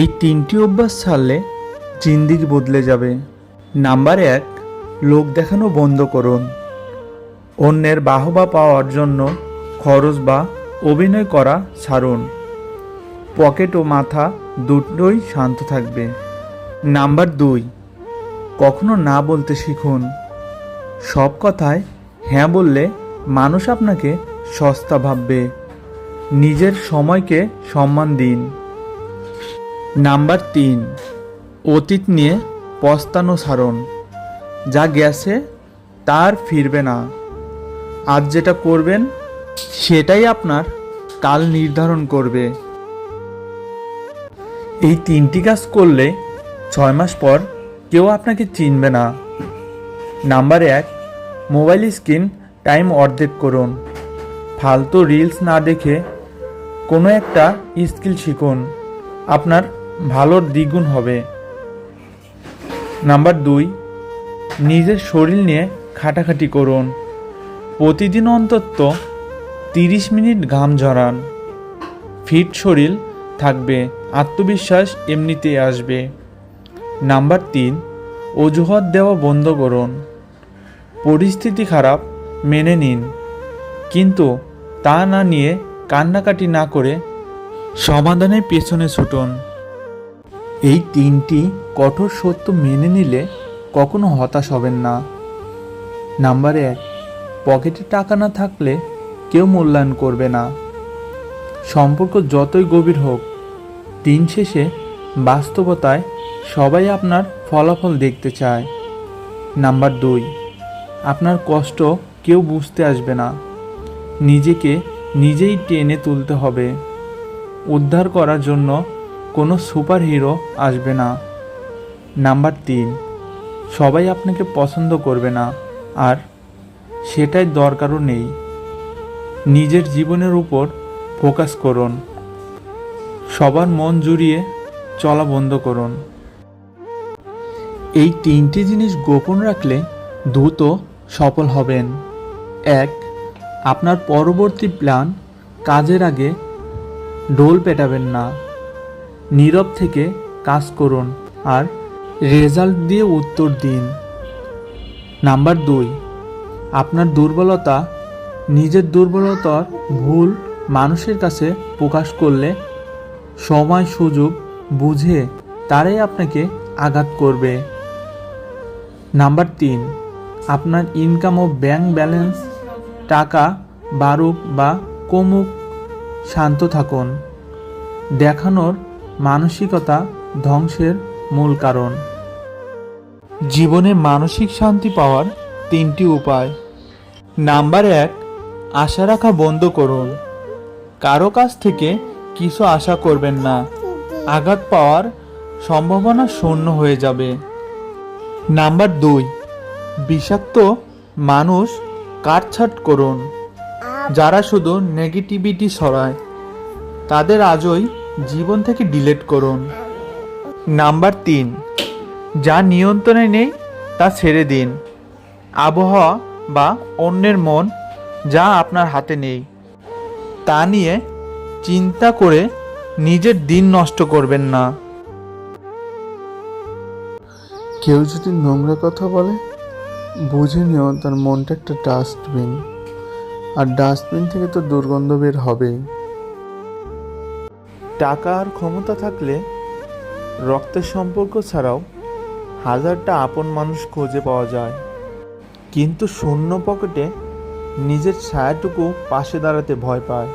এই তিনটি অভ্যাস ছাড়লে জিন্দেগি বদলে যাবে। নাম্বার 1, লোক দেখানো বন্ধ করুন। অন্যের বাহবা পাওয়ার জন্য খরচ বা অভিনয় করা ছাড়ুন। পকেট ও মাথা দুটোই শান্ত থাকবে। নাম্বার 2, কখনো না বলতে শিখুন। সব কথায় হ্যাঁ বললে মানুষ আপনাকে সস্তা ভাববে। নিজের সময়কে সম্মান দিন। নাম্বার 3, অতীত নিয়ে পস্তানো ছাড়ুন। যা গেছে তার ফিরবে না। আজ যেটা করবেন সেটাই আপনার কাল নির্ধারণ করবে। এই 3টি কাজ করলে 6 মাস পর কেউ আপনাকে চিনবে না। নাম্বার 1, মোবাইল স্ক্রিন টাইম অর্ধেক করুন। ফালতু রিলস না দেখে কোনো একটা স্কিল শিখুন, আপনার ভালোর দ্বিগুণ হবে। নাম্বার 2, নিজের শরীর নিয়ে খাটাখাটি করুন। প্রতিদিন অন্তত 30 মিনিট ঘাম ঝরান। ফিট শরীর থাকবে, আত্মবিশ্বাস এমনিতেই আসবে। নাম্বার 3, অজুহাত দেওয়া বন্ধ করুন। পরিস্থিতি খারাপ মেনে নিন, কিন্তু তা না নিয়ে কান্নাকাটি না করে সমাধানের পেছনে ছুটুন। এই 3টি কঠোর সত্য মেনে নিলে কখনো হতাশ হবেন না। নাম্বার 1, পকেটে টাকা না থাকলে কেউ মূল্যায়ন করবে না। সম্পর্ক যতই গভীর হোক, দিন শেষে বাস্তবতায় সবাই আপনার ফলাফল দেখতে চায়। নাম্বার 2, আপনার কষ্ট কেউ বুঝতে আসবে না। নিজেকে নিজেই টেনে তুলতে হবে। উদ্ধার করার জন্য কোনো সুপার হিরো আসবে না। নাম্বার 3, সবাই আপনাকে পছন্দ করবে না, আর সেটাই দরকারও নেই। নিজের জীবনের উপর ফোকাস করুন। সবার মন জুড়িয়ে চলা বন্ধ করুন। এই 3টি জিনিস গোপন রাখলে দ্রুত সফল হবেন। 1, আপনার পরবর্তী প্ল্যান কাজের আগে ঢোল পেটাবেন না। নীরব থেকে কাজ করুন আর রেজাল্ট দিয়ে উত্তর দিন। নাম্বার 2, আপনার দুর্বলতা নিজের দুর্বলতার ভুল মানুষের কাছে প্রকাশ করলে সময় সুযোগ বুঝে তারাই আপনাকে আঘাত করবে। নাম্বার 3, আপনার ইনকাম ও ব্যাংক ব্যালেন্স টাকা বাড়ুক বা কমুক শান্ত থাকুন। দেখানোর মানসিকতা ধ্বংসের মূল কারণ। জীবনে মানসিক শান্তি পাওয়ার 3টি উপায়। নাম্বার 1, আশা রাখা বন্ধ করুন। কারো কাছ থেকে কিছু আশা করবেন না। আঘাত পাওয়ার সম্ভাবনা শূন্য হয়ে যাবে। নাম্বার 2, বিষাক্ত মানুষ কাটছাঁট করুন। যারা শুধু নেগেটিভিটি ছড়ায় তাদের আজই জীবন থেকে ডিলিট করুন। নাম্বার 3, যা নিয়ন্ত্রণে নেই তা ছেড়ে দিন। আবহাওয়া বা অন্যের মন যা আপনার হাতে নেই তা নিয়ে চিন্তা করে নিজের দিন নষ্ট করবেন না। কেউ যদি নোংরা কথা বলে, বুঝে নিও তার মনটা একটা ডাস্টবিন, আর ডাস্টবিন থেকে তো দুর্গন্ধ বের হবেই। টাকা আর ক্ষমতা থাকলে রক্তের সম্পর্ক ছাড়াও 1000টা আপন মানুষ খুঁজে পাওয়া যায়, কিন্তু শূন্য পকেটে নিজের ছায়াটুকু পাশে দাঁড়াতে ভয় পায়।